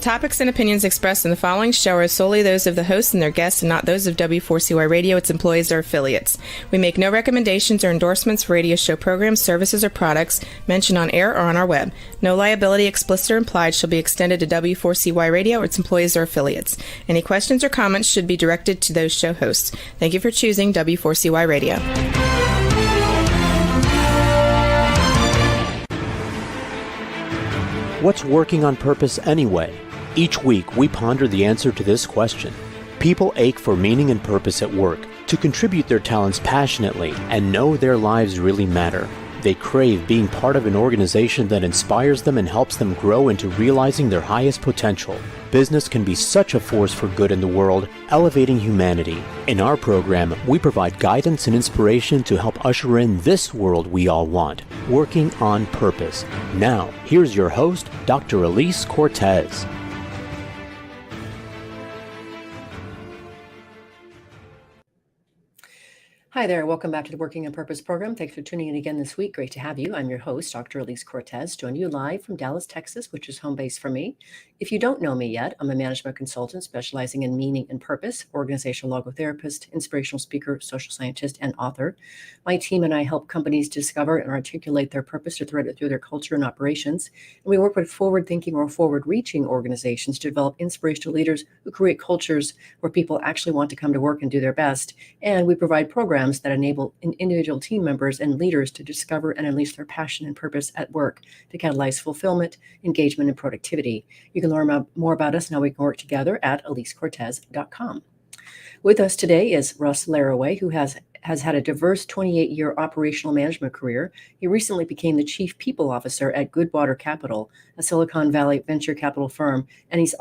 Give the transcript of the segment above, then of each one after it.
topics and opinions expressed in the following show are solely those of the hosts and their guests and not those of W4CY Radio, its employees, or affiliates. We make no recommendations or endorsements for radio show programs, services, or products mentioned on air or on our web. No liability, explicit or implied, shall be extended to W4CY Radio or its employees or affiliates. Any questions or comments should be directed to those show hosts. Thank you for choosing W4CY Radio. What's working on purpose anyway? Each week, we ponder the answer to this question. People ache for meaning and purpose at work, to contribute their talents passionately and know their lives really matter. They crave being part of an organization that inspires them and helps them grow into realizing their highest potential. Business can be such a force for good in the world, elevating humanity. In our program, we provide guidance and inspiration to help usher in this world we all want, working on purpose. Now, here's your host, Dr. Elise Cortez. Hi there. Welcome back to the Working on Purpose program. Thanks for tuning in again this week. Great to have you. I'm your host, Dr. Elise Cortez, joining you live from Dallas, Texas, which is home base for me. If you don't know me yet, I'm a management consultant specializing in meaning and purpose, organizational logotherapist, inspirational speaker, social scientist, and author. My team and I help companies discover and articulate their purpose to thread it through their culture and operations. And we work with forward-thinking or forward-reaching organizations to develop inspirational leaders who create cultures where people actually want to come to work and do their best. And we provide programs that enable individual team members and leaders to discover and unleash their passion and purpose at work to catalyze fulfillment, engagement, and productivity. You can learn more about us and how we can work together at elisecortez.com. With us today is Russ Laraway, who has had a diverse 28-year operational management career. He recently became the Chief People Officer at Goodwater Capital, a Silicon Valley venture capital firm, and he's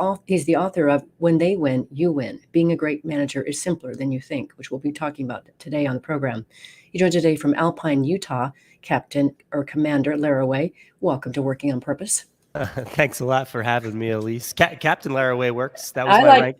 the author of When They Win, You Win. Being a great manager is simpler than you think, which we'll be talking about today on the program. He joined today from Alpine, Utah. Captain or Commander Laraway, welcome to Working on Purpose. Thanks a lot for having me, Elise. Captain Laraway works. That was my rank.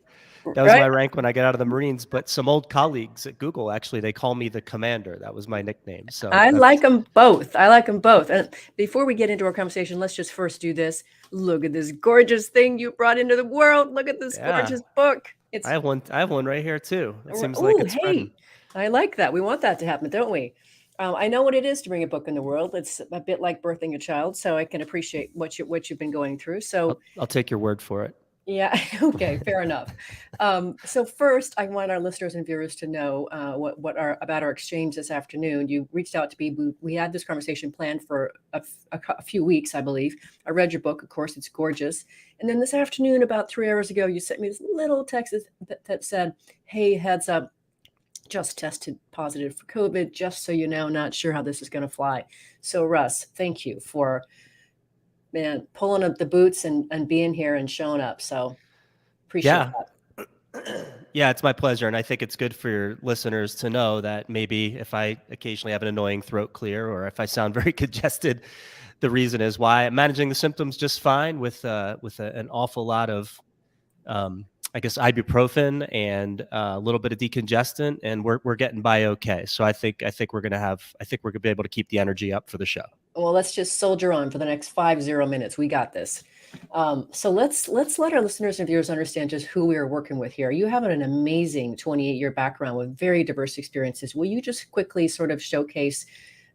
That was my rank when I got out of the Marines, but some old colleagues at Google, actually, they call me the Commander. That was my nickname. So I like them both. And before we get into our conversation, let's just first do this. Look at this gorgeous thing you brought into the world. Look at this gorgeous book. I have one right here too. It seems like it's spreading. I like that. We want that to happen, don't we? I know what it is to bring a book in the world. It's a bit like birthing a child, so I can appreciate what you've been going through. So I'll take your word for it. Yeah. Okay. Fair enough. So first, I want our listeners and viewers to know about our exchange this afternoon. You reached out to me. We had this conversation planned for a few weeks, I believe. I read your book. Of course, it's gorgeous. And then this afternoon, about 3 hours ago, you sent me this little text that said, "Hey, heads up. Just tested positive for COVID. Just so you know, not sure how this is going to fly." So Russ, thank you for pulling up the boots and being here and showing up. So appreciate that. Yeah, it's my pleasure. And I think it's good for your listeners to know that maybe if I occasionally have an annoying throat clear or if I sound very congested, the reason is why I'm managing the symptoms just fine with an awful lot of, ibuprofen and a little bit of decongestant, and we're getting by okay. So I think we're gonna be able to keep the energy up for the show. Well, let's just soldier on for the next 50 minutes. We got this. So let's let our listeners and viewers understand just who we are working with here. You have an amazing 28-year background with very diverse experiences. Will you just quickly sort of showcase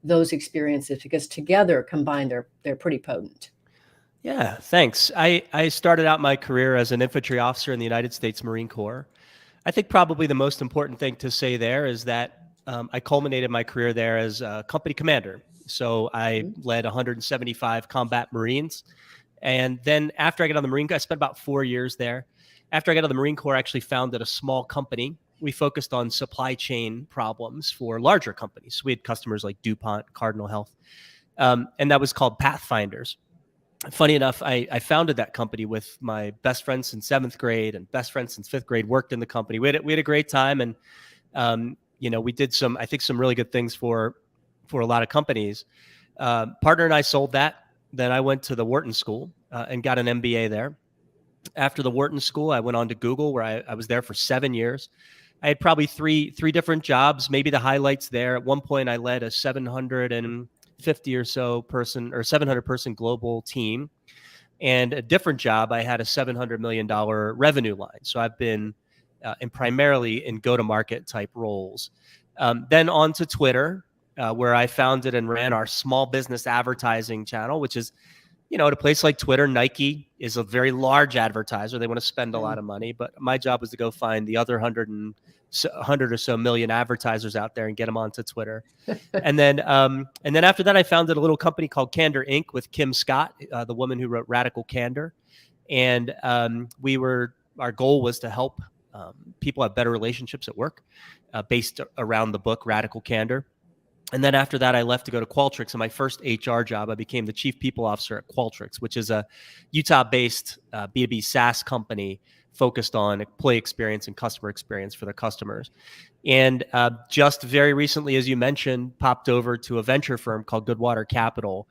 those experiences, because together combined they're pretty potent? Yeah, thanks. I started out my career as an infantry officer in the United States Marine Corps. I think probably the most important thing to say there is that I culminated my career there as a company commander. So I led 175 combat Marines. And then after I got out of the Marine Corps, I spent about 4 years there. After I got out of the Marine Corps, I actually founded a small company. We focused on supply chain problems for larger companies. So we had customers like DuPont, Cardinal Health, and that was called Pathfinders. Funny enough, I founded that company with my best friend since 7th grade and best friend since 5th grade, worked in the company. We had a great time. And, we did some really good things for a lot of companies. Partner and I sold that. Then I went to the Wharton School and got an MBA there. After the Wharton School, I went on to Google, where I was there for 7 years. I had probably three different jobs. Maybe the highlights there. At one point, I led a 750 or so person or 700 person global team. And a different job, I had a $700 million revenue line. So I've been primarily in go-to-market type roles. Then on to Twitter, where I founded and ran our small business advertising channel, which is, at a place like Twitter. Nike is a very large advertiser. They want to spend a lot of money, but my job was to go find the other 100 or so million advertisers out there and get them onto Twitter. and then after that, I founded a little company called Candor Inc. with Kim Scott, the woman who wrote Radical Candor. And our goal was to help people have better relationships at work, based around the book Radical Candor. And then after that, I left to go to Qualtrics. And my first HR job, I became the chief people officer at Qualtrics, which is a Utah-based B2B SaaS company focused on employee experience and customer experience for their customers. And just very recently, as you mentioned, popped over to a venture firm called Goodwater Capital.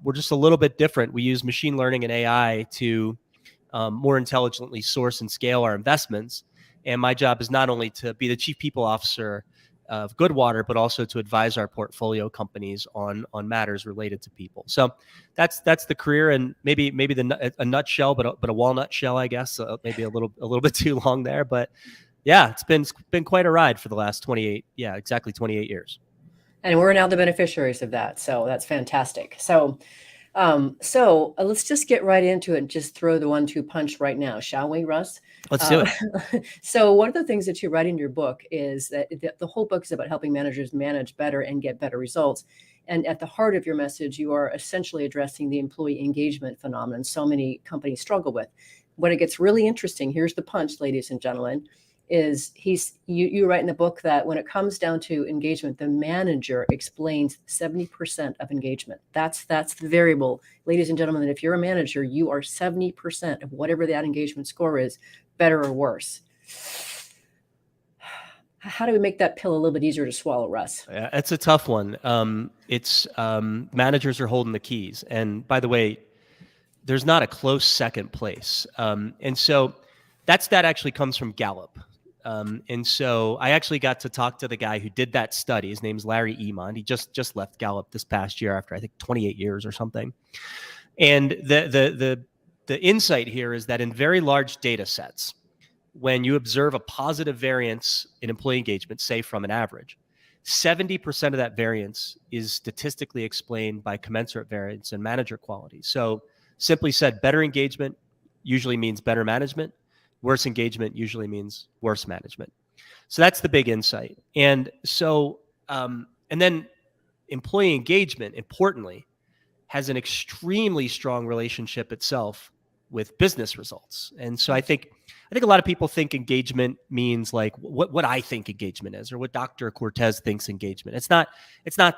We're just a little bit different. We use machine learning and AI to more intelligently source and scale our investments. And my job is not only to be the chief people officer of Goodwater, but also to advise our portfolio companies on matters related to people. So that's the career, and maybe a nutshell, but a walnut shell, I guess. Maybe a little bit too long there, but yeah, it's been quite a ride for the last 28 years. And we're now the beneficiaries of that, so that's fantastic. So let's just get right into it and just throw the 1-2 punch right now, shall we, Russ? Let's do it. So one of the things that you write in your book is that the whole book is about helping managers manage better and get better results. And at the heart of your message, you are essentially addressing the employee engagement phenomenon so many companies struggle with. When it gets really interesting, here's the punch, ladies and gentlemen, is you write in the book that when it comes down to engagement, the manager explains 70% of engagement. That's the variable. Ladies and gentlemen, if you're a manager, you are 70% of whatever that engagement score is, better or worse. How do we make that pill a little bit easier to swallow, Russ? Yeah, it's a tough one. It's managers are holding the keys. And by the way, there's not a close second place. And so that actually comes from Gallup. And so I actually got to talk to the guy who did that study. His name's Larry Emond. He just left Gallup this past year after, I think, 28 years or something. And the insight here is that in very large data sets, when you observe a positive variance in employee engagement, say from an average, 70% of that variance is statistically explained by commensurate variance in manager quality. So simply said, better engagement usually means better management. Worse engagement usually means worse management. So that's the big insight. And so, and then employee engagement, importantly, has an extremely strong relationship itself with business results. And so I think a lot of people think engagement means like what I think engagement is, or what Dr. Cortez thinks engagement. It's not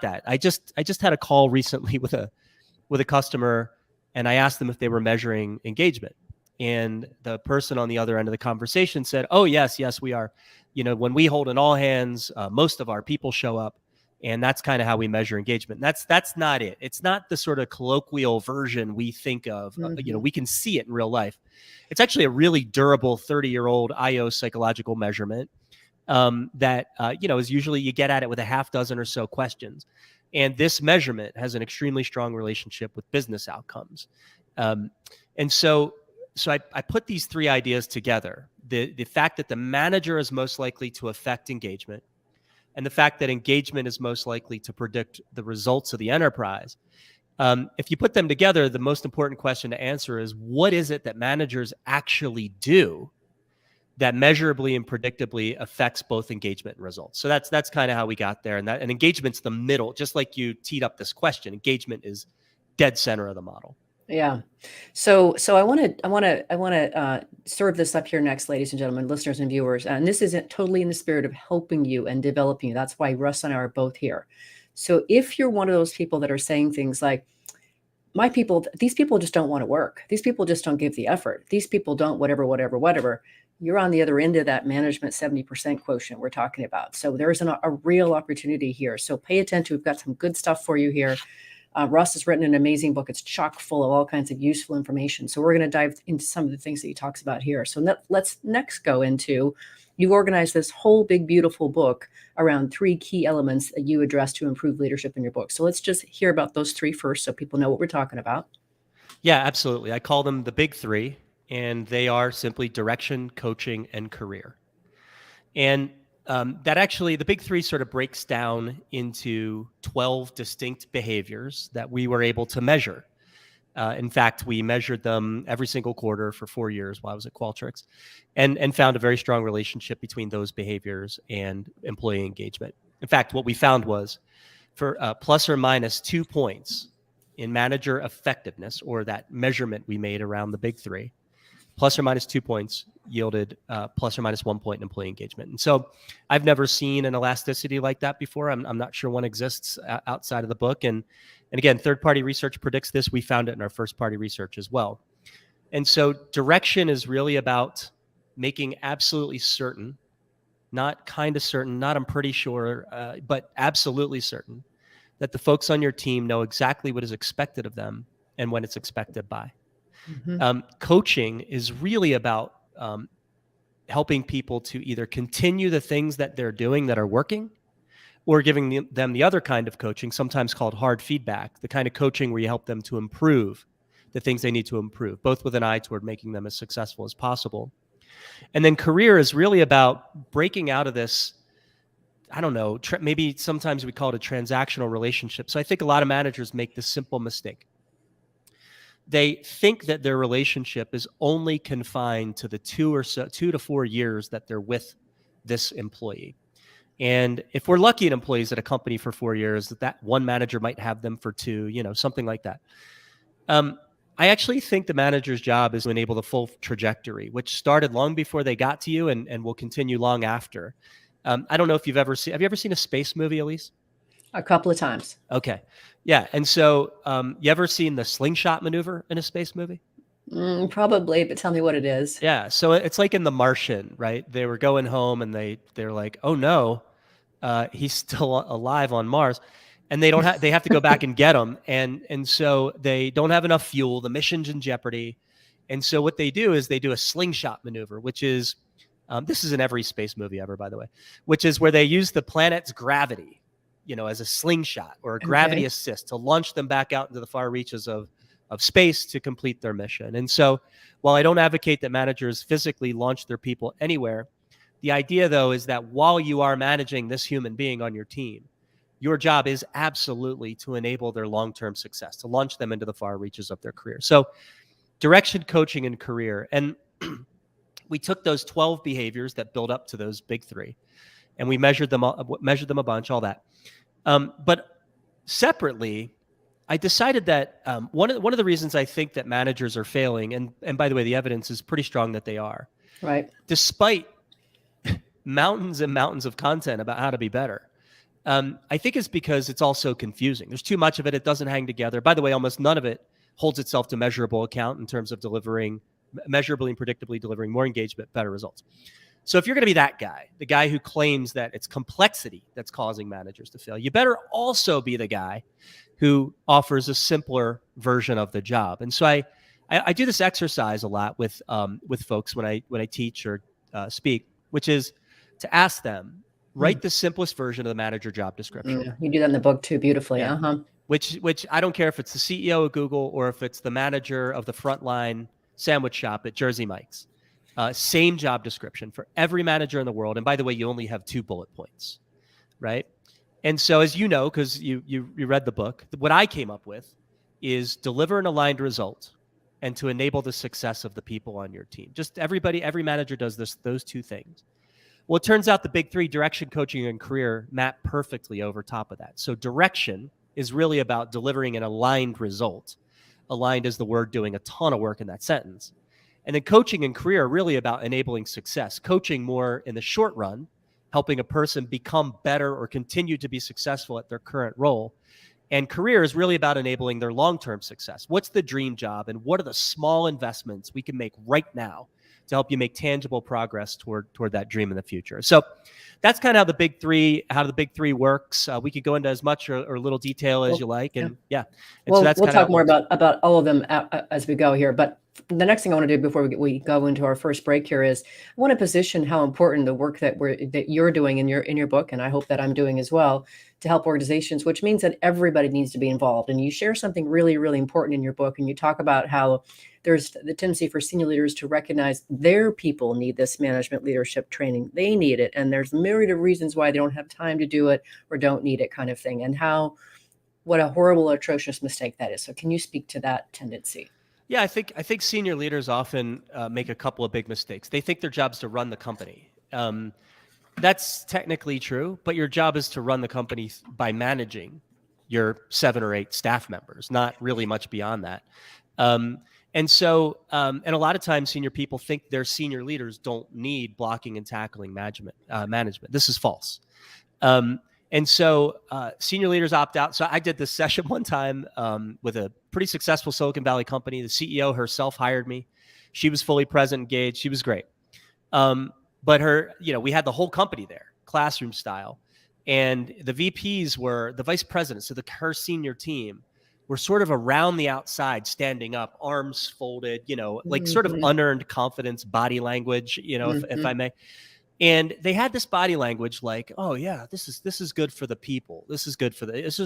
that. I just had a call recently with a customer, and I asked them if they were measuring engagement. And the person on the other end of the conversation said, "Oh, yes, we are. When we hold an all hands, most of our people show up, and that's kind of how we measure engagement." That's not it. It's not the sort of colloquial version we think of. Mm-hmm. We can see it in real life. It's actually a really durable 30-year-old IO psychological measurement that is usually you get at it with a half dozen or so questions. And this measurement has an extremely strong relationship with business outcomes. And so I put these three ideas together. The fact that the manager is most likely to affect engagement, and the fact that engagement is most likely to predict the results of the enterprise. If you put them together, the most important question to answer is, what is it that managers actually do that measurably and predictably affects both engagement and results? So that's kind of how we got there. And engagement's the middle, just like you teed up this question. Engagement is dead center of the model. Yeah. So I want to serve this up here next, ladies and gentlemen, listeners and viewers. And this isn't totally in the spirit of helping you and developing you. That's why Russ and I are both here. So if you're one of those people that are saying things like, these people just don't want to work. These people just don't give the effort. These people don't whatever. You're on the other end of that management 70% quotient we're talking about. So there's a real opportunity here. So pay attention. We've got some good stuff for you here. Russ has written an amazing book. It's chock full of all kinds of useful information. So we're going to dive into some of the things that he talks about here. So let's next go into, you organize this whole big, beautiful book around 3 key elements that you address to improve leadership in your book. So let's just hear about those 3 first so people know what we're talking about. Yeah, absolutely. I call them the big three, and they are simply direction, coaching, and career. And that actually, the big three sort of breaks down into 12 distinct behaviors that we were able to measure. In fact, we measured them every single quarter for 4 years while I was at Qualtrics, and found a very strong relationship between those behaviors and employee engagement. In fact, what we found was for plus or minus 2 points in manager effectiveness, or that measurement we made around the big three, plus or minus 2 points yielded plus or minus 1 point in employee engagement. And so I've never seen an elasticity like that before. I'm not sure one exists outside of the book. And again, third-party research predicts this. We found it in our first-party research as well. And so direction is really about making absolutely certain, not kind of certain, not I'm pretty sure, but absolutely certain that the folks on your team know exactly what is expected of them and when it's expected by. Mm-hmm. Coaching is really about helping people to either continue the things that they're doing that are working, or giving them the other kind of coaching, sometimes called hard feedback, the kind of coaching where you help them to improve the things they need to improve, both with an eye toward making them as successful as possible. And then career is really about breaking out of this, I don't know, maybe sometimes we call it a transactional relationship. So I think a lot of managers make this simple mistake. They think that their relationship is only confined to the 2 to 4 years that they're with this employee. And if we're lucky at employees at a company for 4 years, that one manager might have them for 2, something like that. I actually think the manager's job is to enable the full trajectory, which started long before they got to you and will continue long after. I don't know if have you ever seen a space movie, Elise? A couple of times. Okay. Yeah. And so you ever seen the slingshot maneuver in a space movie? Probably, but tell me what it is. Yeah. So it's like in The Martian, right? They were going home and they're like, oh no, he's still alive on Mars. And they have to go back and get him. And so they don't have enough fuel. The mission's in jeopardy. And so what they do is they do a slingshot maneuver, which is, this is in every space movie ever, by the way, which is where they use the planet's gravity, as a slingshot or a gravity assist to launch them back out into the far reaches of space to complete their mission. And so while I don't advocate that managers physically launch their people anywhere, the idea, though, is that while you are managing this human being on your team, your job is absolutely to enable their long-term success, to launch them into the far reaches of their career. So direction, coaching, and career. And we took those 12 behaviors that build up to those big three, and we measured them a bunch, all that. But separately, I decided that one of the reasons I think that managers are failing, and by the way, the evidence is pretty strong that they are, right, despite mountains and mountains of content about how to be better, I think it's because it's also confusing. There's too much of it. It doesn't hang together. By the way, almost none of it holds itself to measurable account in terms of measurably and predictably delivering more engagement, better results. So if you're going to be that guy, the guy who claims that it's complexity that's causing managers to fail, you better also be the guy who offers a simpler version of the job. And so I do this exercise a lot with folks when I teach or speak, which is to ask them, write the simplest version of the manager job description. Yeah, you do that in the book too, beautifully. Yeah. Which I don't care if it's the CEO of Google or if it's the manager of the frontline sandwich shop at Jersey Mike's. Same job description for every manager in the world. And by the way, you only have 2 bullet points, right? And so as you know, because you read the book, what I came up with is deliver an aligned result and to enable the success of the people on your team. Just every manager does those 2 things. Well, it turns out the big 3, direction, coaching, and career, map perfectly over top of that. So direction is really about delivering an aligned result. Aligned is the word doing a ton of work in that sentence. And then coaching and career are really about enabling success. Coaching more in the short run, helping a person become better or continue to be successful at their current role. And career is really about enabling their long-term success. What's the dream job and what are the small investments we can make right now to help you make tangible progress toward that dream in the future? So that's kind of how the big three works. We could go into as much or little detail as you like. And so we'll talk more about all of them as we go here. But the next thing I want to do before we go into our first break here is I want to position how important the work that you're doing in your book, and I hope that I'm doing as well, to help organizations, which means that everybody needs to be involved. And you share something really, really important in your book, and you talk about how there's the tendency for senior leaders to recognize their people need this management leadership training. They need it, and there's a myriad of reasons why they don't have time to do it or don't need it, kind of thing, and what a horrible, atrocious mistake that is. So can you speak to that tendency? Yeah, I think senior leaders often make a couple of big mistakes. They think their job's to run the company. That's technically true, but your job is to run the company by managing your 7 or 8 staff members, not really much beyond that. And a lot of times senior people think their senior leaders don't need blocking and tackling management. This is false. Senior leaders opt out. So I did this session one time with a pretty successful Silicon Valley company. The CEO herself hired me. She was fully present, engaged. She was great. But we had the whole company there, classroom style. And the VPs were the vice presidents. So her senior team were sort of around the outside, standing up, arms folded, like sort of unearned confidence, body language, if I may. And they had this body language like, oh yeah, this is good for the people. This is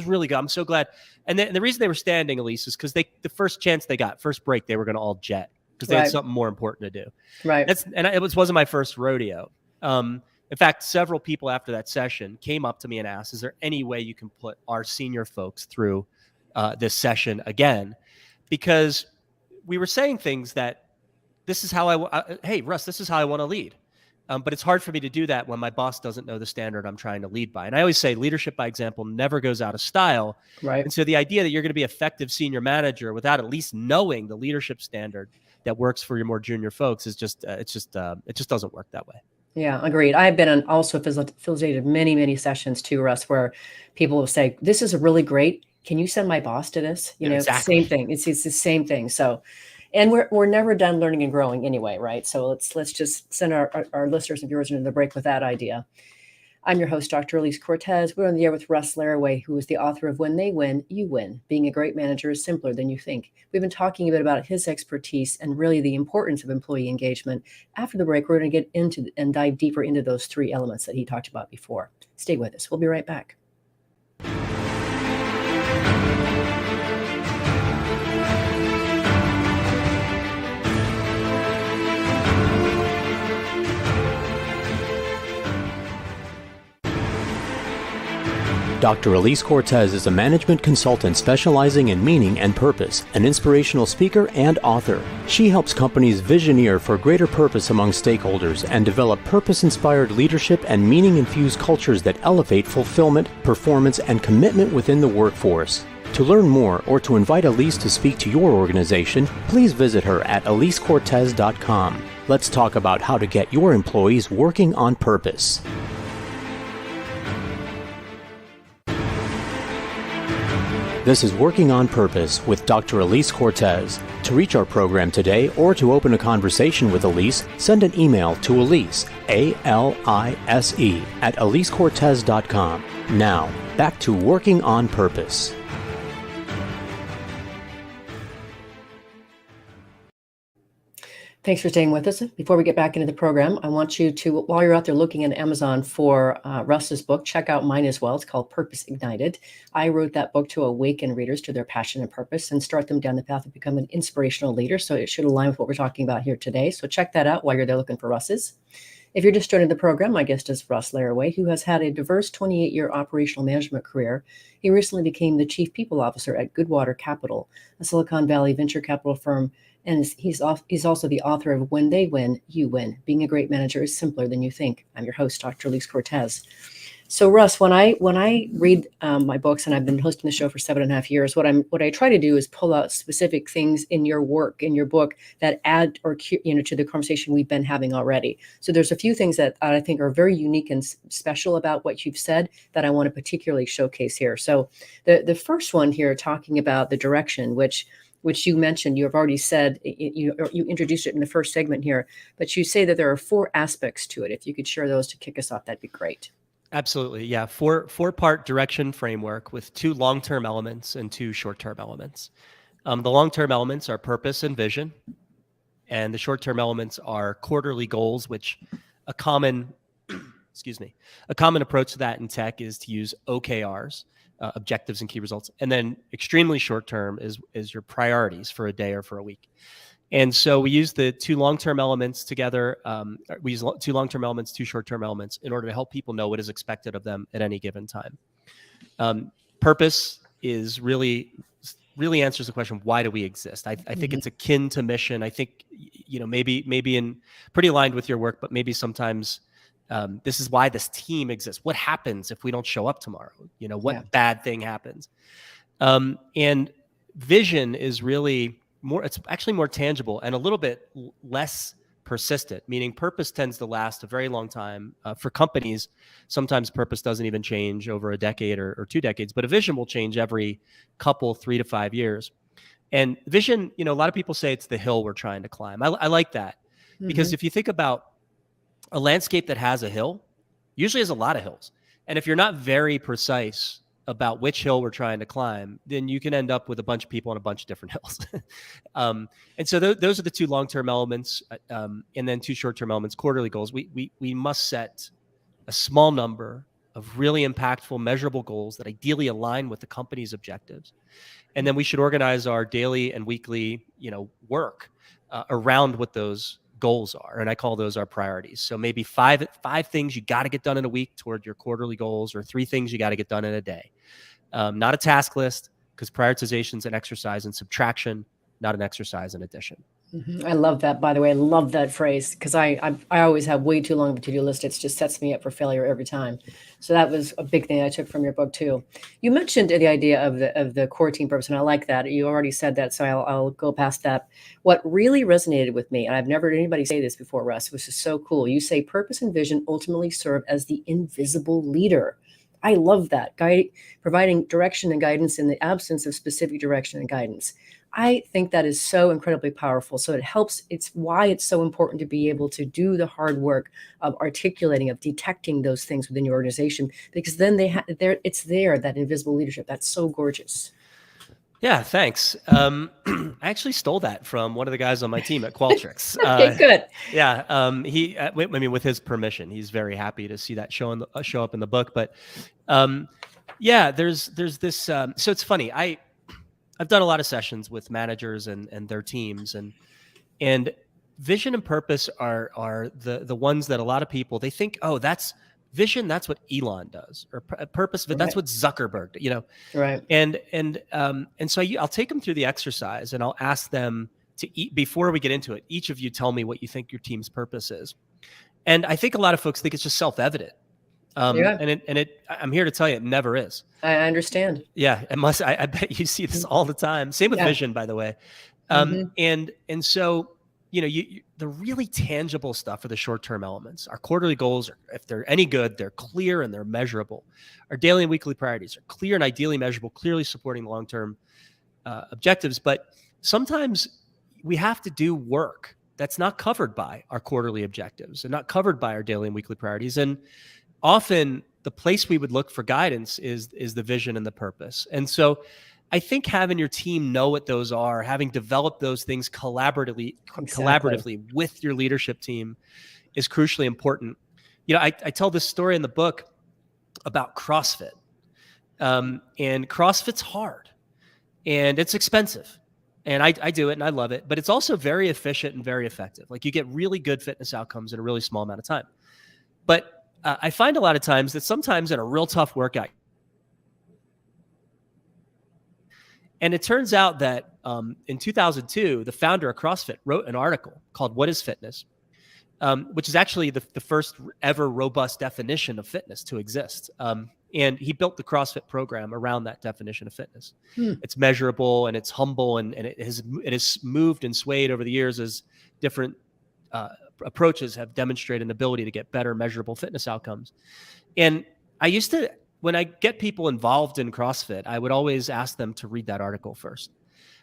really good. I'm so glad. And the reason they were standing, Elise, is because the first chance they got, first break, they were going to all jet because they had something more important to do. Right. Wasn't my first rodeo. In fact, several people after that session came up to me and asked, is there any way you can put our senior folks through this session again? Because we were saying things that this is how hey, Russ, this is how I want to lead. But it's hard for me to do that when my boss doesn't know the standard I'm trying to lead by. And I always say leadership by example never goes out of style. Right. And so the idea that you're going to be effective senior manager without at least knowing the leadership standard that works for your more junior folks is it just doesn't work that way. Yeah, agreed. I've been also facilitated many, many sessions too, Russ, where people will say, this is a really great, can you send my boss to this? Exactly. Same thing. It's the same thing. So, and we're never done learning and growing anyway, right? So let's just send our listeners and viewers into the break with that idea. I'm your host, Dr. Elise Cortez. We're on the air with Russ Laraway, who is the author of When They Win, You Win. Being a great manager is simpler than you think. We've been talking a bit about his expertise and really the importance of employee engagement. After the break, we're going to get into and dive deeper into those 3 elements that he talked about before. Stay with us. We'll be right back. Dr. Elise Cortez is a management consultant specializing in meaning and purpose, an inspirational speaker and author. She helps companies visioneer for greater purpose among stakeholders and develop purpose-inspired leadership and meaning-infused cultures that elevate fulfillment, performance, and commitment within the workforce. To learn more or to invite Elise to speak to your organization, please visit her at elisecortez.com. Let's talk about how to get your employees working on purpose. This is Working on Purpose with Dr. Elise Cortez. To reach our program today or to open a conversation with Elise, send an email to Elise, A-L-I-S-E, at elisecortez.com. Now, back to Working on Purpose. Thanks for staying with us. Before we get back into the program, I want you to, while you're out there looking at Amazon for Russ's book, check out mine as well. It's called Purpose Ignited. I wrote that book to awaken readers to their passion and purpose and start them down the path of becoming an inspirational leader. So it should align with what we're talking about here today. So check that out while you're there looking for Russ's. If you're just joining the program, my guest is Russ Laraway, who has had a diverse 28-year operational management career. He recently became the Chief People Officer at Goodwater Capital, a Silicon Valley venture capital firm, and he's also the author of When They Win, You Win. Being a great manager is simpler than you think. I'm your host, Dr. Elise Cortez. So Russ, when I read my books, and I've been hosting the show for 7.5 years, what I try to do is pull out specific things in your work, in your book, that add or to the conversation we've been having already. So there's a few things that I think are very unique and special about what you've said that I want to particularly showcase here. So the first one here, talking about the direction, which you mentioned, you have already said, you introduced it in the first segment here, but you say that there are 4 aspects to it. If you could share those to kick us off, that'd be great. Absolutely. Yeah. Four-part direction framework with 2 long-term elements and 2 short-term elements. The long-term elements are purpose and vision. And the short-term elements are quarterly goals, which a common approach to that in tech is to use OKRs, objectives and key results. And then extremely short-term is your priorities for a day or for a week. And so we use the two long-term elements together. We use two long-term elements, two short-term elements in order to help people know what is expected of them at any given time. Purpose is really answers the question, why do we exist? I think it's akin to mission. I think, maybe in pretty aligned with your work, but maybe sometimes this is why this team exists. What happens if we don't show up tomorrow? What bad thing happens? And vision is really it's actually more tangible and a little bit less persistent, meaning purpose tends to last a very long time. For companies, sometimes purpose doesn't even change over a decade or 2 decades, but a vision will change every couple, 3 to 5 years. And vision, a lot of people say it's the hill we're trying to climb. I like that because if you think about a landscape that has a hill, usually has a lot of hills. And if you're not very precise about which hill we're trying to climb, then you can end up with a bunch of people on a bunch of different hills. And so those are the two long-term elements, and then two short-term elements, quarterly goals. We must set a small number of really impactful, measurable goals that ideally align with the company's objectives. And then we should organize our daily and weekly, work around what those goals are. And I call those our priorities. So maybe five things you got to get done in a week toward your quarterly goals, or 3 things you got to get done in a day. Not a task list, because prioritization is an exercise in subtraction, not an exercise in addition. I love that, by the way. I love that phrase because I always have way too long of a to-do list. It just sets me up for failure every time. So that was a big thing I took from your book too. You mentioned the idea of the core team purpose, and I like that. You already said that, so I'll go past that. What really resonated with me, and I've never heard anybody say this before, Russ, which is so cool. You say purpose and vision ultimately serve as the invisible leader. I love that. Providing direction and guidance in the absence of specific direction and guidance. I think that is so incredibly powerful. So it's why it's so important to be able to do the hard work of articulating, of detecting those things within your organization, because then it's that invisible leadership. That's so gorgeous. Yeah, thanks. I actually stole that from one of the guys on my team at Qualtrics. Okay, good. Yeah, he. With his permission, he's very happy to see that show up in the book. But there's this. So it's funny. I've done a lot of sessions with managers and their teams, and vision and purpose are the ones that a lot of people, they think, oh, that's vision, that's what Elon does, or purpose, but that's what Zuckerberg did, Right. And so I'll take them through the exercise, and I'll ask them to before we get into it, each of you tell me what you think your team's purpose is. And I think a lot of folks think it's just self-evident. And I'm here to tell you, it never is. I understand. Yeah, it must. I bet you see this all the time. Same with vision, by the way. And so, the really tangible stuff are the short-term elements. Our quarterly goals, if they're any good, they're clear and they're measurable. Our daily and weekly priorities are clear and ideally measurable, clearly supporting long-term objectives. But sometimes we have to do work that's not covered by our quarterly objectives and not covered by our daily and weekly priorities. And often the place we would look for guidance is the vision and the purpose. And so I think having your team know what those are, having developed those things collaboratively with your leadership team is crucially important. I tell this story in the book about CrossFit. And CrossFit's hard and it's expensive. And I do it and I love it, but it's also very efficient and very effective. Like, you get really good fitness outcomes in a really small amount of time. But I find a lot of times that sometimes in a real tough workout, and it turns out that in 2002, the founder of CrossFit wrote an article called "What is Fitness?" Which is actually the first ever robust definition of fitness to exist. And he built the CrossFit program around that definition of fitness. It's measurable and it's humble, and it has moved and swayed over the years as different approaches have demonstrated an ability to get better measurable fitness outcomes. And I used to, when I get people involved in CrossFit, I would always ask them to read that article first,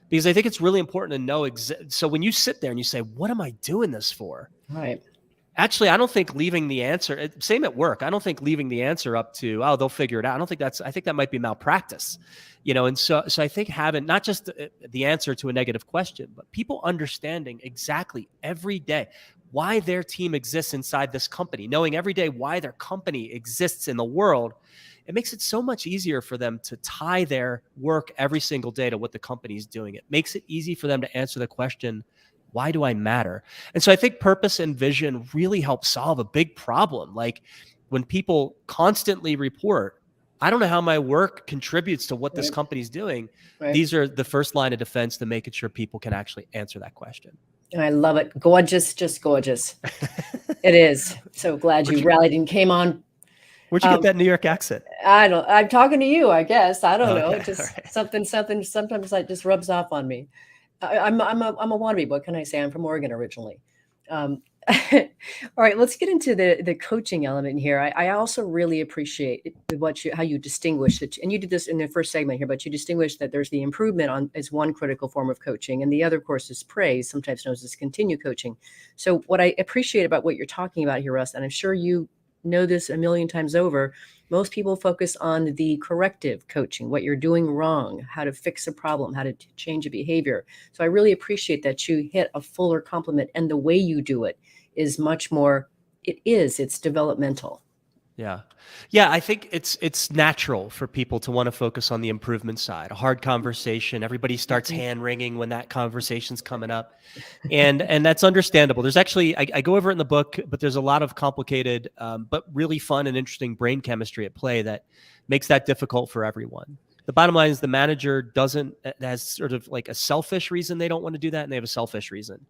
because I think it's really important to know. So when you sit there and you say, what am I doing this for? Right. Actually, I don't think leaving the answer, same at work. I don't think leaving the answer up to, oh, they'll figure it out. I think that might be malpractice, and so I think having not just the answer to a negative question, but people understanding exactly every day why their team exists inside this company, knowing every day why their company exists in the world, it makes it so much easier for them to tie their work every single day to what the company is doing. It makes it easy for them to answer the question, why do I matter? And so I think purpose and vision really help solve a big problem. Like when people constantly report, I don't know how my work contributes to what this company's doing. Right. These are the first line of defense to making sure people can actually answer that question. I love it. Gorgeous, just gorgeous. It is. So glad you rallied and came on. Where'd you get that New York accent? I'm talking to you, I guess. I don't know. Just right. something. Sometimes that just rubs off on me. I'm a wannabe. What can I say? I'm from Oregon originally. All right, let's get into the coaching element here. I also really appreciate how you distinguish it, and you did this in the first segment here, but you distinguish that there's the improvement as one critical form of coaching, and the other, of course, is praise, sometimes known as continue coaching. So what I appreciate about what you're talking about here, Russ, and I'm sure you know this a million times over, most people focus on the corrective coaching, what you're doing wrong, how to fix a problem, how to change a behavior. So I really appreciate that you hit a fuller complement, and the way you do it is much more, it's developmental. Yeah. I think it's natural for people to want to focus on the improvement side, a hard conversation. Everybody starts hand wringing when that conversation's coming up. And that's understandable. There's actually, I go over it in the book, but there's a lot of complicated, but really fun and interesting brain chemistry at play that makes that difficult for everyone. The bottom line is the manager has sort of like a selfish reason they don't want to do that, and they have a selfish reason.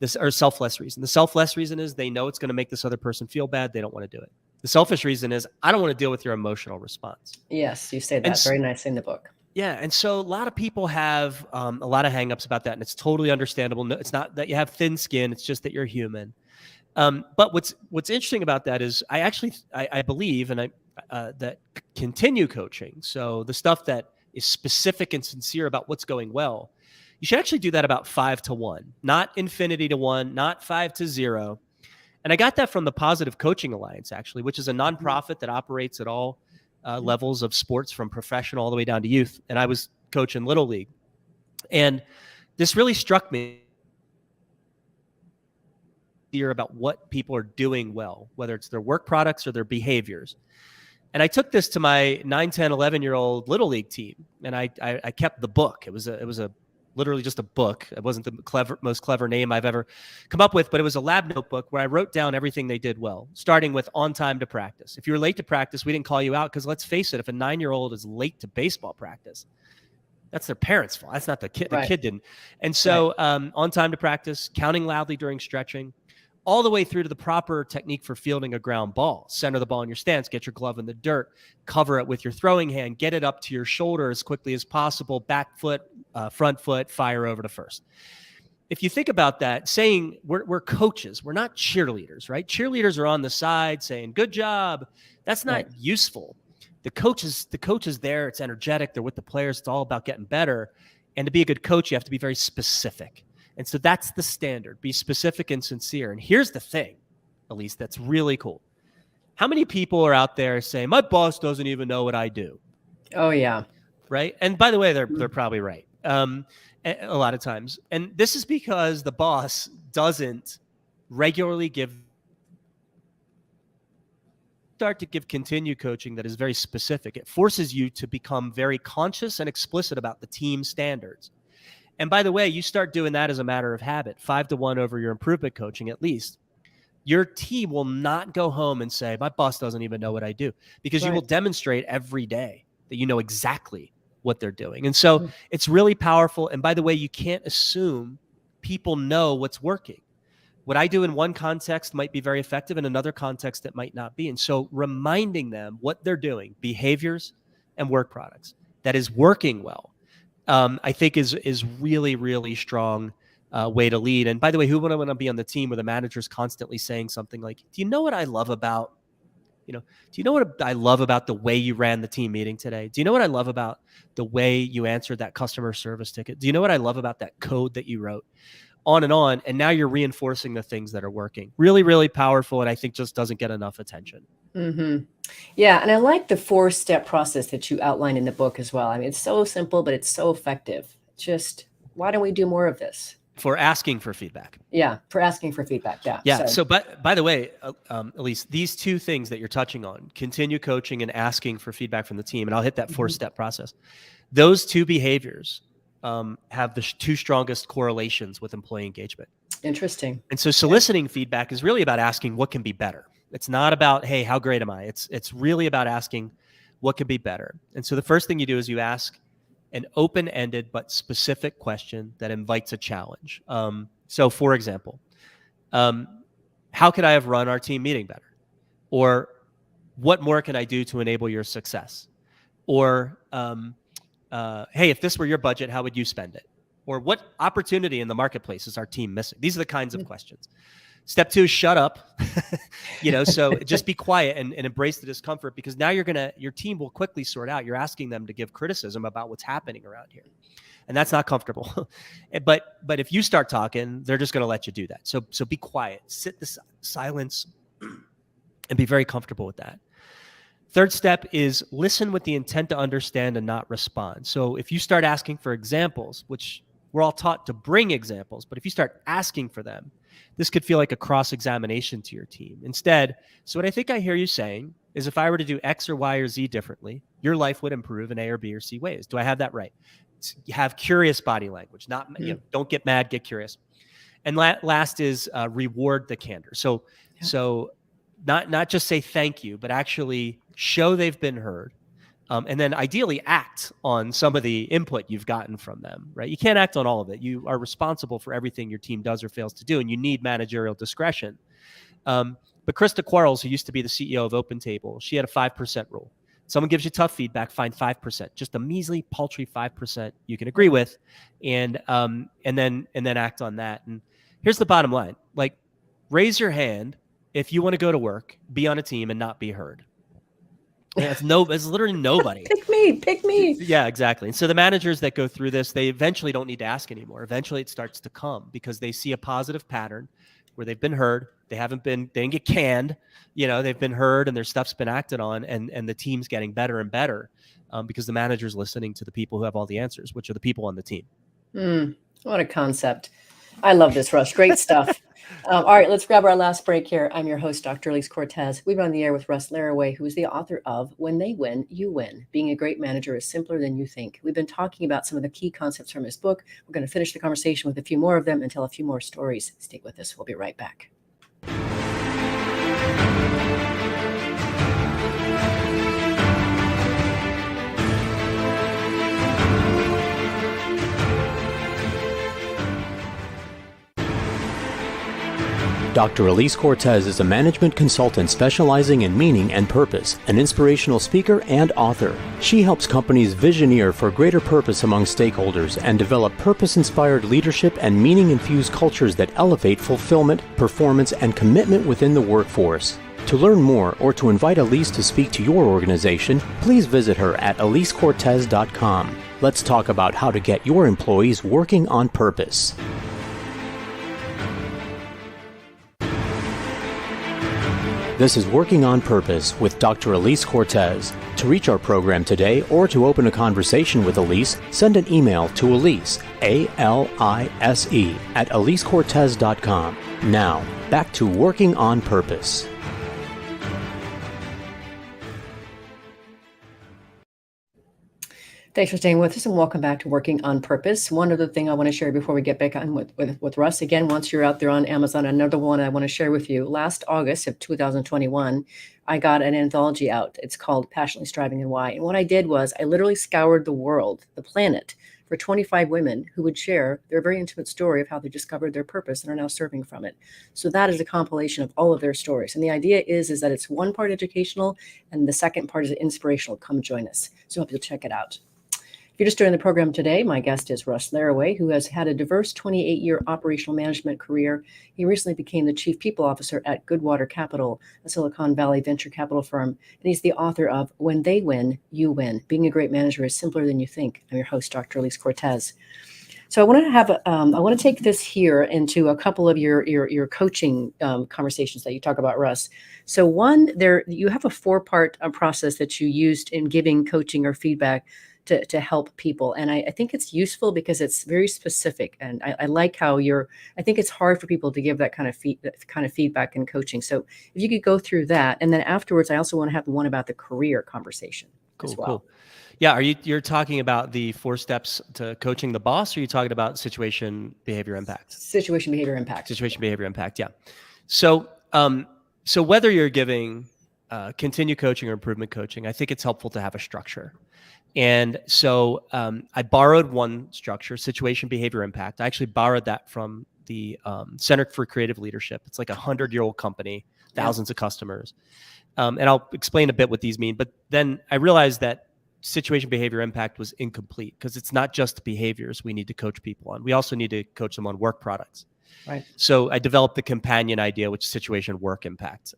Selfless reason. The selfless reason is they know it's going to make this other person feel bad. They don't want to do it. The selfish reason is I don't want to deal with your emotional response. Yes, you say that very nicely in the book. Yeah, and so a lot of people have a lot of hangups about that, and it's totally understandable. No, it's not that you have thin skin; it's just that you're human. But what's interesting about that is I believe that continue coaching. So the stuff that is specific and sincere about what's going well, you should actually do that about 5-1, not infinity to 1, not 5-0. And I got that from the Positive Coaching Alliance, actually, which is a nonprofit that operates at all levels of sports, from professional all the way down to youth. And I was coaching Little League. And this really struck me here about what people are doing well, whether it's their work products or their behaviors. And I took this to my 9, 10, 11-year-old Little League team, and I kept the book. It was literally just a book. It wasn't the most clever name I've ever come up with, but it was a lab notebook where I wrote down everything they did well, starting with on time to practice. If you were late to practice, we didn't call you out, because let's face it, if a 9-year-old is late to baseball practice, that's their parents' fault. That's not the kid. Right. The kid didn't. And so on time to practice, counting loudly during stretching, all the way through to the proper technique for fielding a ground ball. Center the ball in your stance, get your glove in the dirt, cover it with your throwing hand, get it up to your shoulder as quickly as possible, back foot, front foot, fire over to first. If you think about that, saying we're coaches, we're not cheerleaders, right? Cheerleaders are on the side saying, good job. That's not useful. The coach is there. It's energetic. They're with the players. It's all about getting better. And to be a good coach, you have to be very specific. And so that's the standard. Be specific and sincere. And here's the thing, Elise, that's really cool. How many people are out there saying, my boss doesn't even know what I do? Oh, yeah. Right? And by the way, they're probably right a lot of times. And this is because the boss doesn't regularly start to give continue coaching that is very specific. It forces you to become very conscious and explicit about the team standards. And by the way, you start doing that as a matter of habit, 5-1 over your improvement coaching, at least. Your team will not go home and say, my boss doesn't even know what I do, because you will demonstrate every day that you know exactly what they're doing. And so it's really powerful. And by the way, you can't assume people know what's working. What I do in one context might be very effective. In another context, it might not be. And so reminding them what they're doing, behaviors and work products, that is working well, I think is really, really strong way to lead. And by the way, who would want to be on the team where the manager's constantly saying something like, do you know what I love about, do you know what I love about the way you ran the team meeting today? Do you know what I love about the way you answered that customer service ticket? Do you know what I love about that code that you wrote? on and on. And now you're reinforcing the things that are working. Really, really powerful. And I think just doesn't get enough attention. Mm-hmm. Yeah. And I like the 4-step process that you outline in the book as well. I mean, it's so simple, but it's so effective. Just why don't we do more of this? For asking for feedback. Yeah. For asking for feedback. Yeah. Yeah. So, but by the way, Elise, these two things that you're touching on, continue coaching and asking for feedback from the team, and I'll hit that 4-step process. Those two behaviors have the two strongest correlations with employee engagement. Interesting. And so soliciting feedback is really about asking what can be better. It's not about, hey, how great am I? It's really about asking what could be better. And so the first thing you do is you ask an open-ended but specific question that invites a challenge. So for example, how could I have run our team meeting better? Or what more can I do to enable your success? Or, hey, if this were your budget, how would you spend it? Or what opportunity in the marketplace is our team missing? These are the kinds of questions. Step 2 is shut up. So just be quiet and embrace the discomfort, because now your team will quickly sort out. You're asking them to give criticism about what's happening around here. And that's not comfortable. but if you start talking, they're just going to let you do that. So be quiet, sit the silence, and be very comfortable with that. Third step is listen with the intent to understand and not respond. So if you start asking for examples, which we're all taught to bring examples, but if you start asking for them, this could feel like a cross-examination to your team. Instead, so what I think I hear you saying is, if I were to do X or Y or Z differently, your life would improve in A or B or C ways. Do I have that right? You have curious body language, not don't get mad, get curious. And last is reward the candor. So not just say thank you, but actually show they've been heard. And then ideally act on some of the input you've gotten from them, right? You can't act on all of it. You are responsible for everything your team does or fails to do, and you need managerial discretion. But Krista Quarles, who used to be the CEO of OpenTable, she had a 5% rule. Someone gives you tough feedback, find 5%, just a measly, paltry 5% you can agree with, and then act on that. And here's the bottom line: like, raise your hand if you want to go to work, be on a team, and not be heard. It's literally nobody. Pick me. Yeah, exactly. And so the managers that go through this, they eventually don't need to ask anymore. Eventually it starts to come, because they see a positive pattern where they've been heard. They didn't get canned. They've been heard and their stuff's been acted on, and the team's getting better and better because the manager's listening to the people who have all the answers, which are the people on the team. What a concept. I love this, Russ. Great stuff. All right, let's grab our last break here. I'm your host, Dr. Elise Cortez. We've been on the air with Russ Laraway, who is the author of When They Win, You Win. Being a great manager is simpler than you think. We've been talking about some of the key concepts from his book. We're going to finish the conversation with a few more of them and tell a few more stories. Stay with us. We'll be right back. Dr. Elise Cortez is a management consultant specializing in meaning and purpose, an inspirational speaker and author. She helps companies visioneer for greater purpose among stakeholders and develop purpose-inspired leadership and meaning-infused cultures that elevate fulfillment, performance, and commitment within the workforce. To learn more or to invite Elise to speak to your organization, please visit her at elisecortez.com. Let's talk about how to get your employees working on purpose. This is Working on Purpose with Dr. Elise Cortez. To reach our program today or to open a conversation with Elise, send an email to Elise, A-L-I-S-E, at elisecortez.com. Now, back to Working on Purpose. Thanks for staying with us, and welcome back to Working on Purpose. One other thing I want to share before we get back on with Russ. Again, once you're out there on Amazon, another one I want to share with you. Last August of 2021, I got an anthology out. It's called Passionately Striving and Why. And what I did was I literally scoured the world, the planet, for 25 women who would share their very intimate story of how they discovered their purpose and are now serving from it. So that is a compilation of all of their stories. And the idea is that it's one part educational and the second part is inspirational. Come join us. So I hope you'll check it out. If you're just joining the program today, my guest is Russ Laraway, who has had a diverse 28-year operational management career. He recently became the Chief People Officer at Goodwater Capital, a Silicon Valley venture capital firm. And he's the author of When They Win, You Win. Being a great manager is simpler than you think. I'm your host, Dr. Elise Cortez. So I want to have I want to take this here into a couple of your coaching conversations that you talk about, Russ. So one, there you have a 4-part process that you used in giving coaching or feedback to help people, and I think it's useful because it's very specific, and I like how I think it's hard for people to give that kind of feedback and coaching. So if you could go through that, and then afterwards, I also want to have the one about the career conversation as well. Cool. Yeah, you're talking about the 4 steps to coaching the boss, or are you talking about situation, behavior, impact? Situation, behavior, impact. Situation, behavior, impact. Yeah. So, so whether you're giving continue coaching or improvement coaching, I think it's helpful to have a structure. And so I borrowed one structure, situation, behavior, impact. I actually borrowed that from the Center for Creative Leadership. It's like a 100-year-old company, thousands of customers. And I'll explain a bit what these mean. But then I realized that situation, behavior, impact was incomplete because it's not just behaviors we need to coach people on. We also need to coach them on work products. Right. So I developed the companion idea, which is situation, work, impact.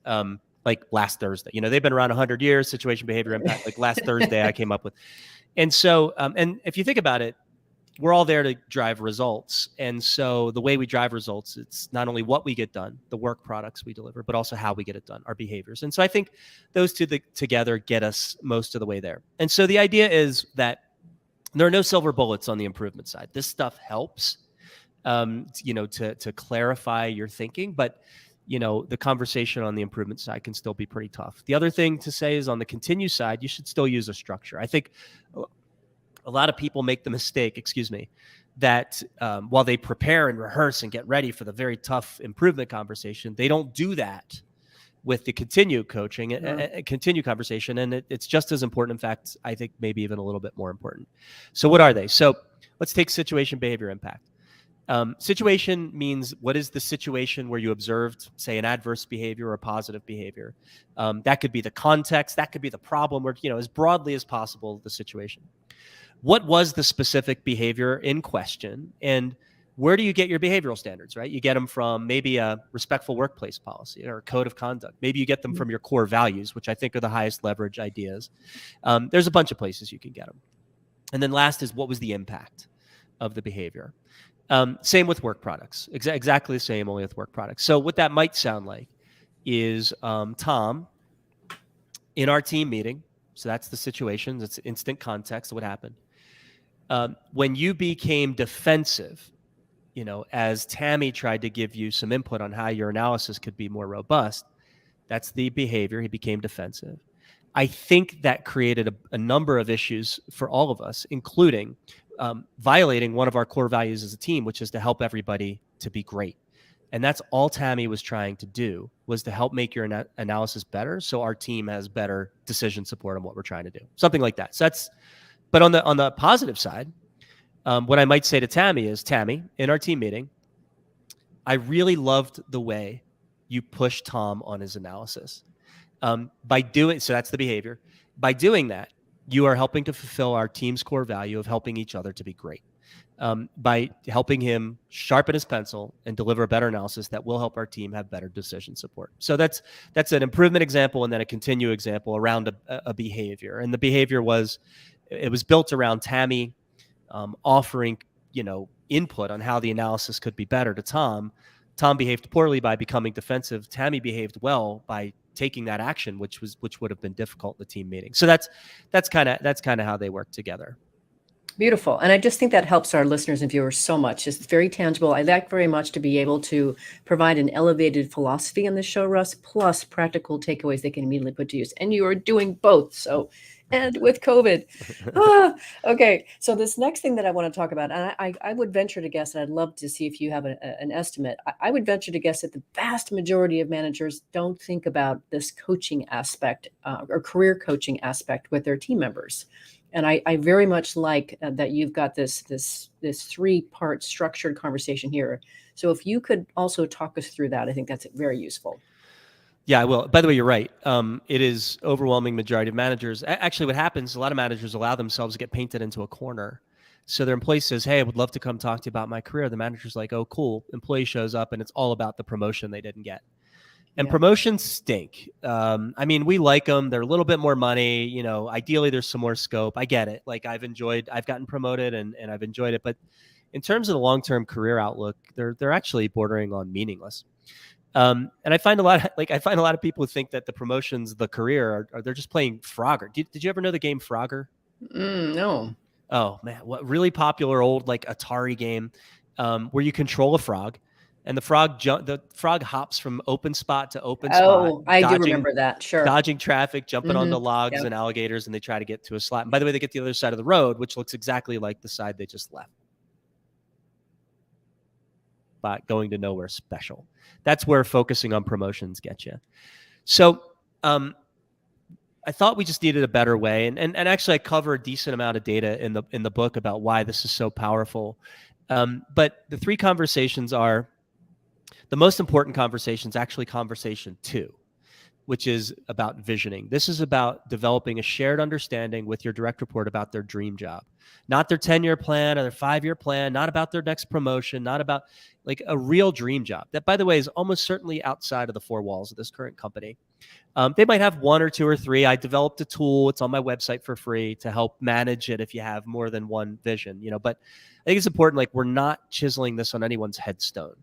Like last Thursday, they've been around 100 years, situation, behavior, impact, like last Thursday I came up with. And so, and if you think about it, we're all there to drive results. And so the way we drive results, it's not only what we get done, the work products we deliver, but also how we get it done, our behaviors. And so I think those two together get us most of the way there. And so the idea is that there are no silver bullets on the improvement side. This stuff helps, to clarify your thinking, but the conversation on the improvement side can still be pretty tough. The other thing to say is on the continue side, you should still use a structure. I think a lot of people make the mistake, that while they prepare and rehearse and get ready for the very tough improvement conversation, they don't do that with the continue coaching and continue conversation. And it's just as important. In fact, I think maybe even a little bit more important. So what are they? So let's take situation, behavior, impact. Situation means what is the situation where you observed, say, an adverse behavior or a positive behavior. That could be the context, that could be the problem, or as broadly as possible, the situation. What was the specific behavior in question, and where do you get your behavioral standards, right? You get them from maybe a respectful workplace policy or a code of conduct. Maybe you get them from your core values, which I think are the highest leverage ideas. There's a bunch of places you can get them. And then last is, what was the impact of the behavior? Same with work products, exactly the same, only with work products. So what that might sound like is Tom, in our team meeting, so that's the situation, that's instant context of what happened. When you became defensive, as Tammy tried to give you some input on how your analysis could be more robust, that's the behavior. He became defensive. I think that created a number of issues for all of us, including violating one of our core values as a team, which is to help everybody to be great. And that's all Tammy was trying to do, was to help make your analysis better so our team has better decision support on what we're trying to do. Something like that. So but on the positive side, what I might say to Tammy is, Tammy, in our team meeting, I really loved the way you pushed Tom on his analysis. So that's the behavior. By doing that, you are helping to fulfill our team's core value of helping each other to be great. By helping him sharpen his pencil and deliver a better analysis that will help our team have better decision support. So that's an improvement example, and then a continue example around a behavior. And the behavior was built around Tammy offering input on how the analysis could be better to Tom. Tom behaved poorly by becoming defensive. Tammy behaved well by taking that action, which would have been difficult in the team meeting. So that's kind of how they work together. Beautiful. And I just think that helps our listeners and viewers so much. It's very tangible. I like very much to be able to provide an elevated philosophy on the show, Russ, plus practical takeaways they can immediately put to use. And you are doing both. So, and with COVID. Okay. So this next thing that I want to talk about, and I would venture to guess, and I'd love to see if you have an estimate. I would venture to guess that the vast majority of managers don't think about this coaching aspect or career coaching aspect with their team members. And I very much like that you've got this 3-part structured conversation here. So if you could also talk us through that, I think that's very useful. Yeah, I will. By the way, you're right. It is overwhelming majority of managers. Actually, what happens, a lot of managers allow themselves to get painted into a corner. So their employee says, hey, I would love to come talk to you about my career. The manager's like, oh, cool. Employee shows up and it's all about the promotion they didn't get. And promotions stink. We like them. They're a little bit more money. Ideally there's some more scope. I get it. Like I've gotten promoted and I've enjoyed it, but in terms of the long-term career outlook, they're actually bordering on meaningless. And I find a lot of people who think that the promotions, the career, are they're just playing Frogger. Did you ever know the game Frogger? No. Oh man, what really popular old like Atari game where you control a frog, and the frog hops from open spot to open spot. Oh, I do remember that. Sure. Dodging traffic, jumping onto logs Yep. and alligators, and they try to get to a slot. And by the way, they get to the other side of the road, which looks exactly like the side they just left. But going to nowhere special. That's where focusing on promotions gets you. So I thought we just needed a better way. And actually I cover a decent amount of data in the book about why this is so powerful. But the three conversations are, the most important conversation is actually conversation 2, which is about visioning. This is about developing a shared understanding with your direct report about their dream job, not their 10-year plan or their 5-year plan, not about their next promotion, not about like a real dream job. That, by the way, is almost certainly outside of the 4 walls of this current company. They might have 1 or 2 or 3. I developed a tool. It's on my website for free to help manage it if you have more than one vision, but I think it's important. Like, we're not chiseling this on anyone's headstone.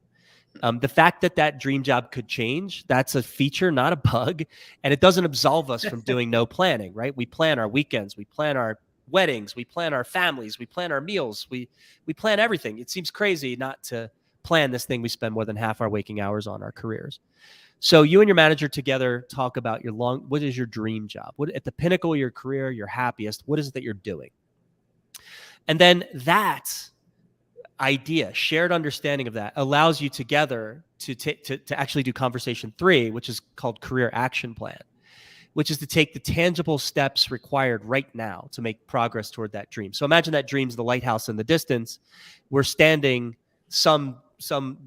The fact that dream job could change, that's a feature, not a bug. And it doesn't absolve us from doing no planning, right? We plan our weekends, we plan our weddings, we plan our families, we plan our meals, we plan everything. It seems crazy not to plan this thing we spend more than half our waking hours on, our careers. So you and your manager together talk about what is your dream job? What at the pinnacle of your career, your happiest, what is it that you're doing? And then that idea, shared understanding of that, allows you together to actually do conversation 3, which is called career action plan, which is to take the tangible steps required right now to make progress toward that dream. So imagine that dream's the lighthouse in the distance. We're standing some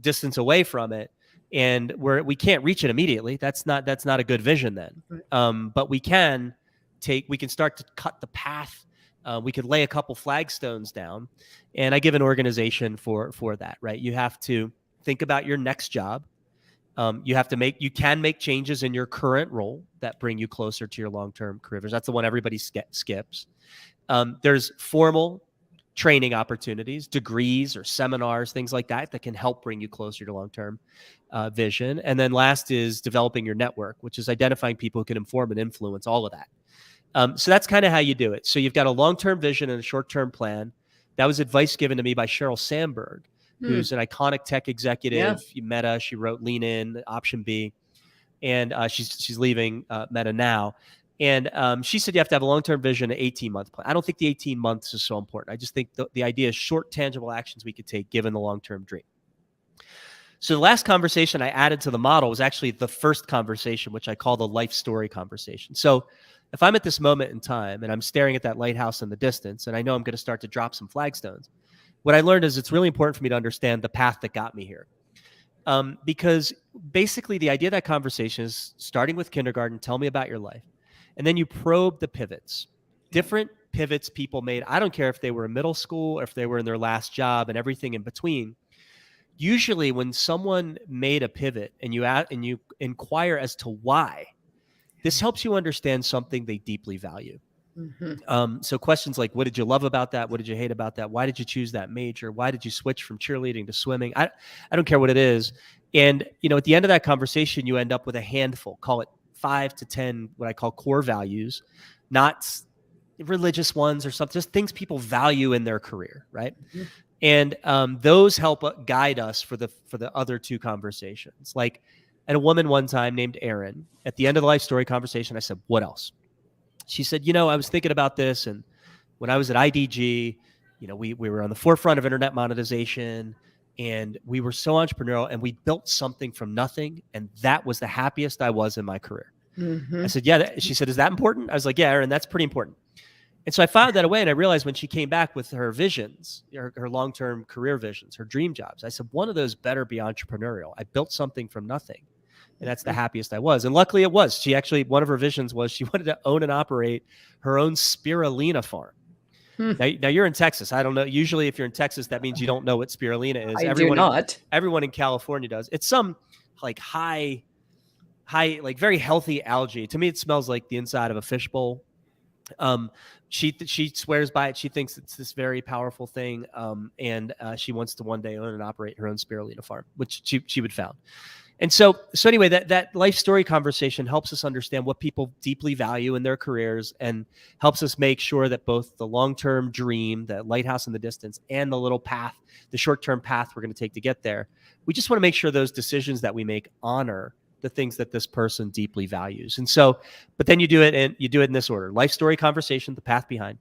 distance away from it, and we can't reach it immediately. That's not a good vision then. Right. But we can start to cut the path. We could lay a couple flagstones down, and I give an organization for that, right? You have to think about your next job. You can make changes in your current role that bring you closer to your long-term career. That's the one everybody skips. There's formal training opportunities, degrees or seminars, things like that can help bring you closer to long-term vision. And then last is developing your network, which is identifying people who can inform and influence all of that. So that's kind of how you do it. So you've got a long-term vision and a short-term plan. That was advice given to me by Sheryl Sandberg, who's an iconic tech executive. Yeah. Meta, she wrote Lean In, Option B, and she's leaving Meta now. And she said you have to have a long-term vision, an 18-month plan. I don't think the 18 months is so important. I just think the idea is short, tangible actions we could take given the long-term dream. So the last conversation I added to the model was actually the first conversation, which I call the life story conversation. So if I'm at this moment in time and I'm staring at that lighthouse in the distance and I know I'm going to start to drop some flagstones, what I learned is it's really important for me to understand the path that got me here. Because basically the idea of that conversation is starting with kindergarten, tell me about your life. And then you probe the pivots, different pivots people made. I don't care if they were in middle school or if they were in their last job and everything in between. Usually when someone made a pivot and you inquire as to why, this helps you understand something they deeply value. Mm-hmm. So questions like, what did you love about that? What did you hate about that? Why did you choose that major? Why did you switch from cheerleading to swimming? I don't care what it is. And, at the end of that conversation, you end up with a handful, call it 5 to 10, what I call core values, not religious ones or something, just things people value in their career. Right. Mm-hmm. And those help guide us for the other 2 conversations. Like, I had a woman one time named Erin. At the end of the life story conversation, I said, what else? She said, I was thinking about this. And when I was at IDG, we were on the forefront of internet monetization and we were so entrepreneurial and we built something from nothing. And that was the happiest I was in my career. Mm-hmm. I said, yeah. She said, is that important? I was like, yeah, Erin, that's pretty important. And so I filed that away and I realized when she came back with her visions, her long-term career visions, her dream jobs, I said, one of those better be entrepreneurial. I built something from nothing. And that's the happiest I was. And luckily it was. She actually, one of her visions was she wanted to own and operate her own spirulina farm. Now you're in Texas. I don't know. Usually if you're in Texas, that means you don't know what spirulina is. Do not. Everyone in California does. It's some like high, like very healthy algae. To me, it smells like the inside of a fishbowl. She swears by it. She thinks it's this very powerful thing, and she wants to one day own and operate her own spirulina farm, which she would found. And so anyway, that life story conversation helps us understand what people deeply value in their careers, and helps us make sure that both the long-term dream, the lighthouse in the distance, and the little path, the short-term path we're going to take to get there, we just want to make sure those decisions that we make honor the things that this person deeply values. And so, but then you do it in this order: life story conversation, the path behind;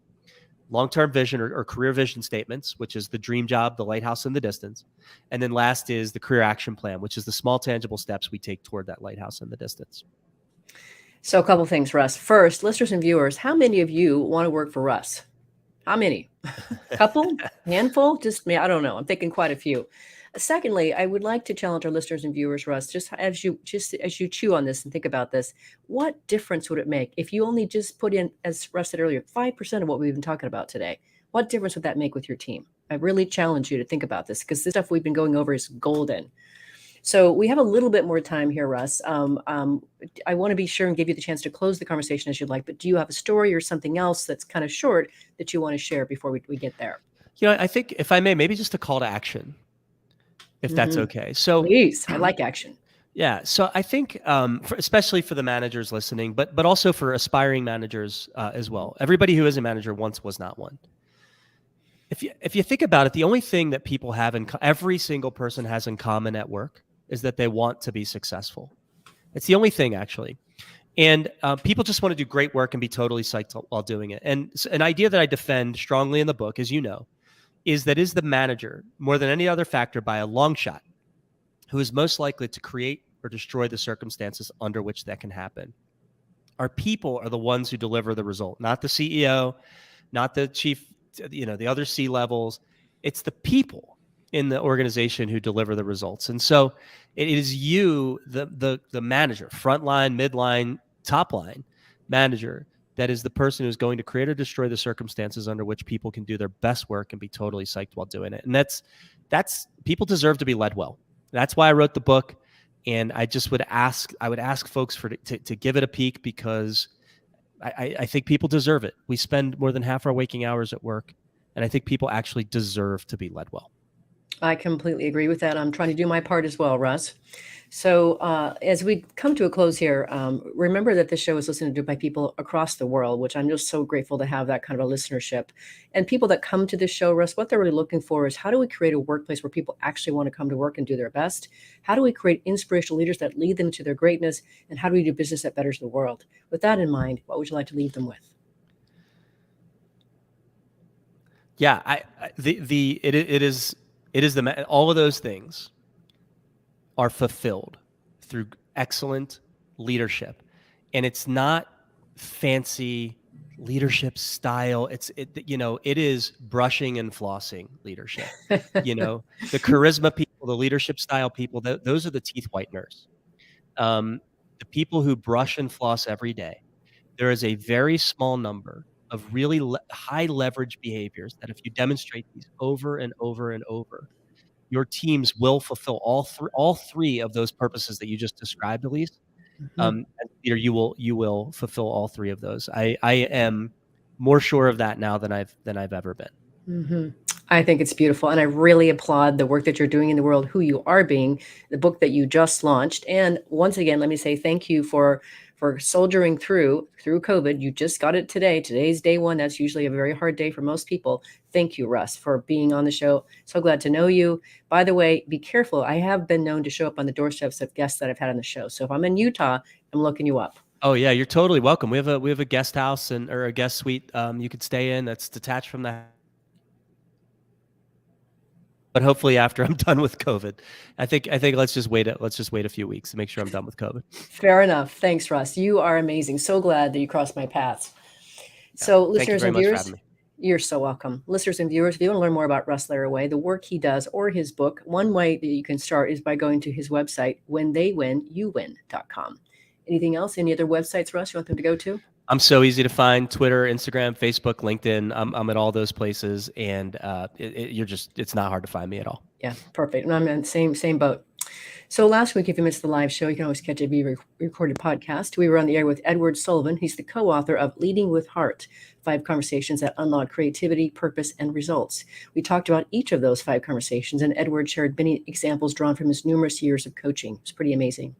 long-term vision or career vision statements, which is the dream job, the lighthouse in the distance. And then last is the career action plan, which is the small tangible steps we take toward that lighthouse in the distance. So a couple of things, Russ. First, listeners and viewers, how many of you want to work for Russ? How many? Couple? Handful? Just me? I don't know. I'm thinking quite a few. Secondly, I would like to challenge our listeners and viewers, Russ, just as you chew on this and think about this, what difference would it make if you only just put in, as Russ said earlier, 5% of what we've been talking about today? What difference would that make with your team? I really challenge you to think about this, because this stuff we've been going over is golden. So we have a little bit more time here, Russ. I want to be sure and give you the chance to close the conversation as you'd like, but do you have a story or something else that's kind of short that you want to share before we get there? I think, if I may, maybe just a call to action, if that's okay. So please, I like action. Yeah. So I think, especially for the managers listening, but also for aspiring managers as well. Everybody who is a manager once was not one. If you think about it, the only thing that people have every single person has in common at work is that they want to be successful. It's the only thing, actually. And people just want to do great work and be totally psyched while doing it. And an idea that I defend strongly in the book, as you know, is that is the manager, more than any other factor by a long shot, who is most likely to create or destroy the circumstances under which that can happen. Our people are the ones who deliver the result, not the CEO, not the chief, the other C levels. It's the people in the organization who deliver the results. And so it is you, the manager, frontline, midline, top line manager, that is the person who's going to create or destroy the circumstances under which people can do their best work and be totally psyched while doing it. And that's people deserve to be led well. That's why I wrote the book. And I would ask folks to give it a peek, because I think people deserve it. We spend more than half our waking hours at work, and I think people actually deserve to be led well. I completely agree with that. I'm trying to do my part as well, Russ. So as we come to a close here, remember that this show is listened to by people across the world, which I'm just so grateful to have that kind of a listenership. And people that come to this show, Russ, what they're really looking for is, how do we create a workplace where people actually want to come to work and do their best? How do we create inspirational leaders that lead them to their greatness? And how do we do business that betters the world? With that in mind, what would you like to leave them with? Yeah, all of those things are fulfilled through excellent leadership. And it's not fancy leadership style. It is brushing and flossing leadership. The charisma people, the leadership style people, those are the teeth whiteners. The people who brush and floss every day. There is a very small number of really high leverage behaviors that, if you demonstrate these over and over and over, your teams will fulfill all three of those purposes that you just described, Elise. Mm-hmm. Peter, you will fulfill all three of those. I am more sure of that now than I've ever been. Mm-hmm. I think it's beautiful, and I really applaud the work that you're doing in the world, who you are being, the book that you just launched. And once again, let me say thank you for soldiering through COVID. You just got it today. Today's day one. That's usually a very hard day for most people. Thank you, Russ, for being on the show. So glad to know you. By the way, be careful. I have been known to show up on the doorsteps of guests that I've had on the show. So if I'm in Utah, I'm looking you up. Oh yeah, you're totally welcome. We have a guest house or a guest suite you could stay in that's detached from the house. But hopefully after I'm done with COVID. I think let's just wait a few weeks to make sure I'm done with COVID. Fair enough. Thanks, Russ. You are amazing. So glad that you crossed my paths. So listeners and viewers, you're so welcome. Listeners and viewers, if you want to learn more about Russ Laraway, the work he does, or his book, one way that you can start is by going to his website, whentheywin.com. Anything else? Any other websites, Russ, you want them to go to? I'm so easy to find: Twitter, Instagram, Facebook, LinkedIn. I'm at all those places, and it's not hard to find me at all. Yeah, perfect. And I'm in the same boat. So last week, if you missed the live show, you can always catch a recorded podcast. We were on the air with Edward Sullivan. He's the co-author of Leading with Heart, 5 conversations that unlock creativity, purpose, and results. We talked about each of those 5 conversations, and Edward shared many examples drawn from his numerous years of coaching. It's pretty amazing.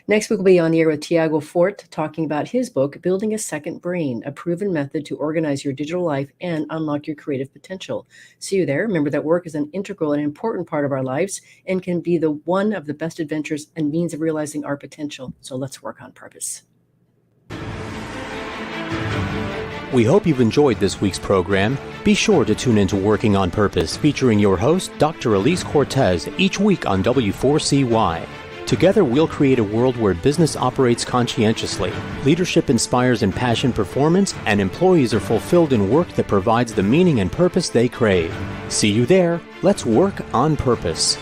Next week, we'll be on the air with Tiago Fort, talking about his book, Building a Second Brain, a proven method to organize your digital life and unlock your creative potential. See you there. Remember that work is an integral and important part of our lives and can be the one of the best adventures and means of realizing our potential. So let's work on purpose. We hope you've enjoyed this week's program. Be sure to tune into Working on Purpose, featuring your host, Dr. Elise Cortez, each week on W4CY. Together, we'll create a world where business operates conscientiously, leadership inspires impassioned performance, and employees are fulfilled in work that provides the meaning and purpose they crave. See you there. Let's work on purpose.